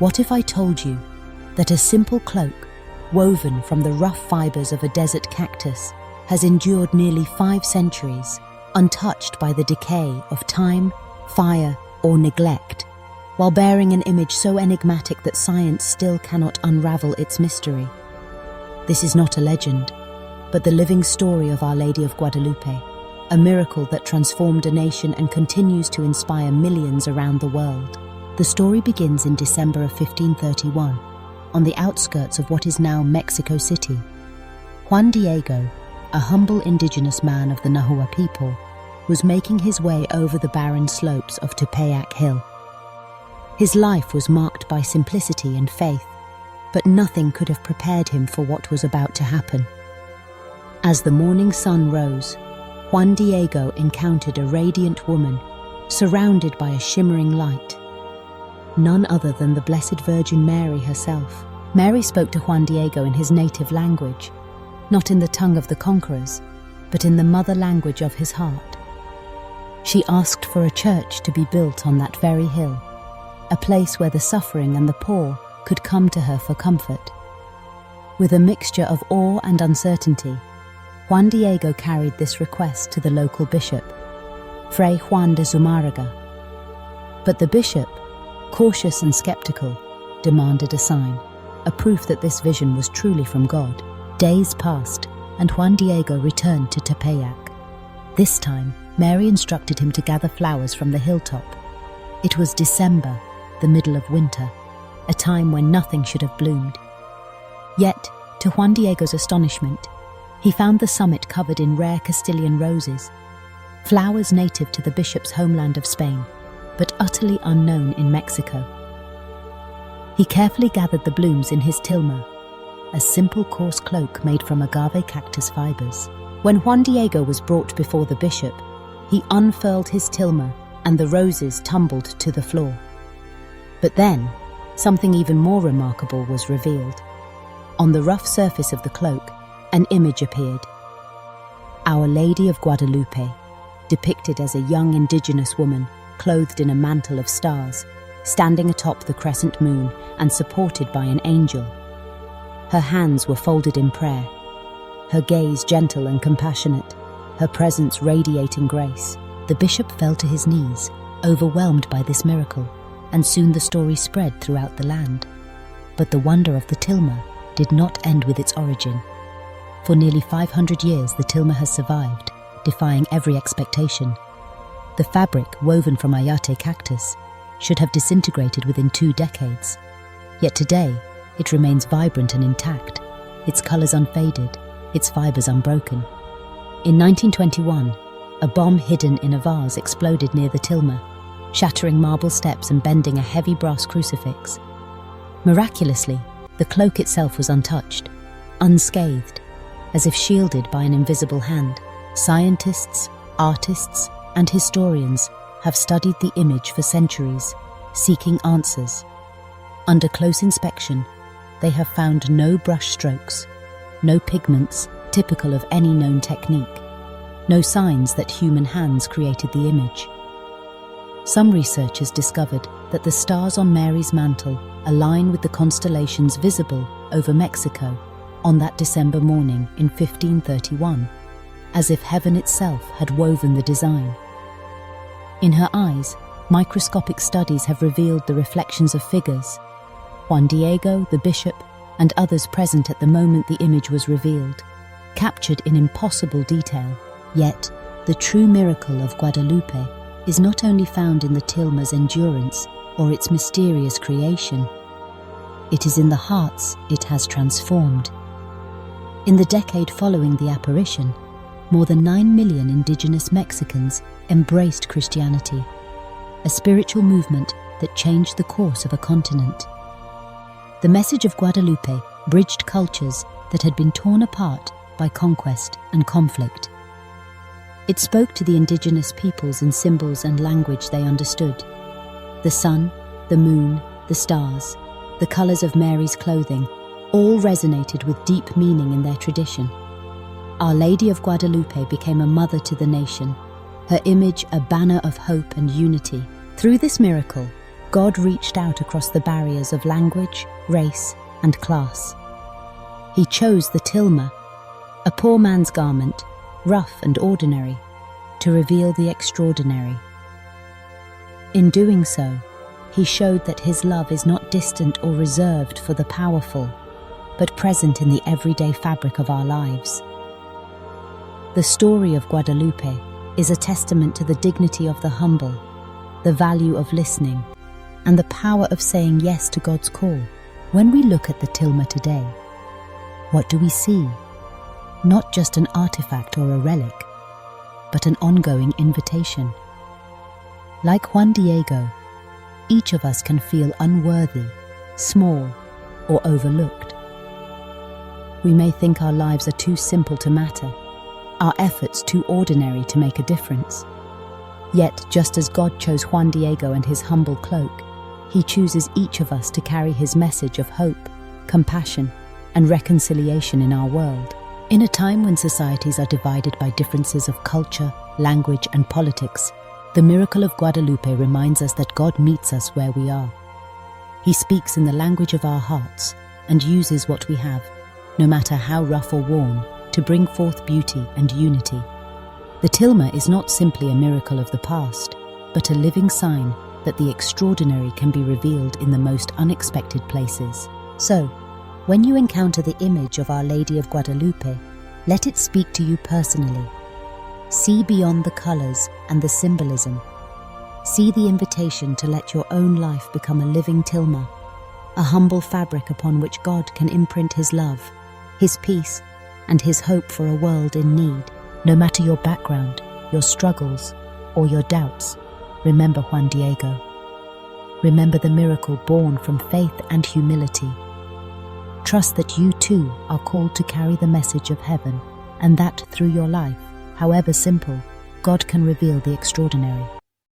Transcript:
What if I told you that a simple cloak, woven from the rough fibers of a desert cactus, has endured nearly 5 centuries, untouched by the decay of time, fire, or neglect, while bearing an image so enigmatic that science still cannot unravel its mystery? This is not a legend, but the living story of Our Lady of Guadalupe, a miracle that transformed a nation and continues to inspire millions around the world. The story begins in December of 1531, on the outskirts of what is now Mexico City. Juan Diego, a humble indigenous man of the Nahua people, was making his way over the barren slopes of Tepeyac Hill. His life was marked by simplicity and faith, but nothing could have prepared him for what was about to happen. As the morning sun rose, Juan Diego encountered a radiant woman, surrounded by a shimmering light. None other than the Blessed Virgin Mary herself. Mary spoke to Juan Diego in his native language, not in the tongue of the conquerors, but in the mother language of his heart. She asked for a church to be built on that very hill, a place where the suffering and the poor could come to her for comfort. With a mixture of awe and uncertainty, Juan Diego carried this request to the local bishop, Fray Juan de Zumárraga. But the bishop, cautious and skeptical, demanded a sign, a proof that this vision was truly from God. Days passed, and Juan Diego returned to Tepeyac. This time, Mary instructed him to gather flowers from the hilltop. It was December, the middle of winter, a time when nothing should have bloomed. Yet, to Juan Diego's astonishment, he found the summit covered in rare Castilian roses, flowers native to the bishop's homeland of Spain, but utterly unknown in Mexico. He carefully gathered the blooms in his tilma, a simple coarse cloak made from agave cactus fibers. When Juan Diego was brought before the bishop, he unfurled his tilma and the roses tumbled to the floor. But then, something even more remarkable was revealed. On the rough surface of the cloak, an image appeared. Our Lady of Guadalupe, depicted as a young indigenous woman clothed in a mantle of stars, standing atop the crescent moon and supported by an angel. Her hands were folded in prayer, her gaze gentle and compassionate, her presence radiating grace. The bishop fell to his knees, overwhelmed by this miracle, and soon the story spread throughout the land. But the wonder of the tilma did not end with its origin. For nearly 500 years, the tilma has survived, defying every expectation. The fabric, woven from ayate cactus, should have disintegrated within 2 decades. Yet today, it remains vibrant and intact, its colors unfaded, its fibers unbroken. In 1921, a bomb hidden in a vase exploded near the tilma, shattering marble steps and bending a heavy brass crucifix. Miraculously, the cloak itself was untouched, unscathed, as if shielded by an invisible hand. Scientists, artists, and historians have studied the image for centuries, seeking answers. Under close inspection, they have found no brush strokes, no pigments typical of any known technique, no signs that human hands created the image. Some researchers discovered that the stars on Mary's mantle align with the constellations visible over Mexico on that December morning in 1531, as if heaven itself had woven the design. In her eyes, microscopic studies have revealed the reflections of figures: Juan Diego, the bishop, and others present at the moment the image was revealed, captured in impossible detail. Yet, the true miracle of Guadalupe is not only found in the tilma's endurance or its mysterious creation. It is in the hearts it has transformed. In the decade following the apparition, more than 9 million indigenous Mexicans embraced Christianity, a spiritual movement that changed the course of a continent. The message of Guadalupe bridged cultures that had been torn apart by conquest and conflict. It spoke to the indigenous peoples in symbols and language they understood. The sun, the moon, the stars, the colors of Mary's clothing, all resonated with deep meaning in their tradition. Our Lady of Guadalupe became a mother to the nation, her image a banner of hope and unity. Through this miracle, God reached out across the barriers of language, race, and class. He chose the tilma, a poor man's garment, rough and ordinary, to reveal the extraordinary. In doing so, he showed that his love is not distant or reserved for the powerful, but present in the everyday fabric of our lives. The story of Guadalupe is a testament to the dignity of the humble, the value of listening, and the power of saying yes to God's call. When we look at the tilma today, what do we see? Not just an artifact or a relic, but an ongoing invitation. Like Juan Diego, each of us can feel unworthy, small, or overlooked. We may think our lives are too simple to matter, our efforts too ordinary to make a difference. Yet, just as God chose Juan Diego and his humble cloak, He chooses each of us to carry His message of hope, compassion, and reconciliation in our world. In a time when societies are divided by differences of culture, language, and politics, the miracle of Guadalupe reminds us that God meets us where we are. He speaks in the language of our hearts and uses what we have, no matter how rough or worn, to bring forth beauty and unity. The tilma is not simply a miracle of the past, but a living sign that the extraordinary can be revealed in the most unexpected places. So, when you encounter the image of Our Lady of Guadalupe, let it speak to you personally. See beyond the colors and the symbolism. See the invitation to let your own life become a living tilma, a humble fabric upon which God can imprint His love, His peace, and His hope for a world in need. No matter your background, your struggles, or your doubts, remember Juan Diego. Remember the miracle born from faith and humility. Trust that you too are called to carry the message of heaven, and that through your life, however simple, God can reveal the extraordinary.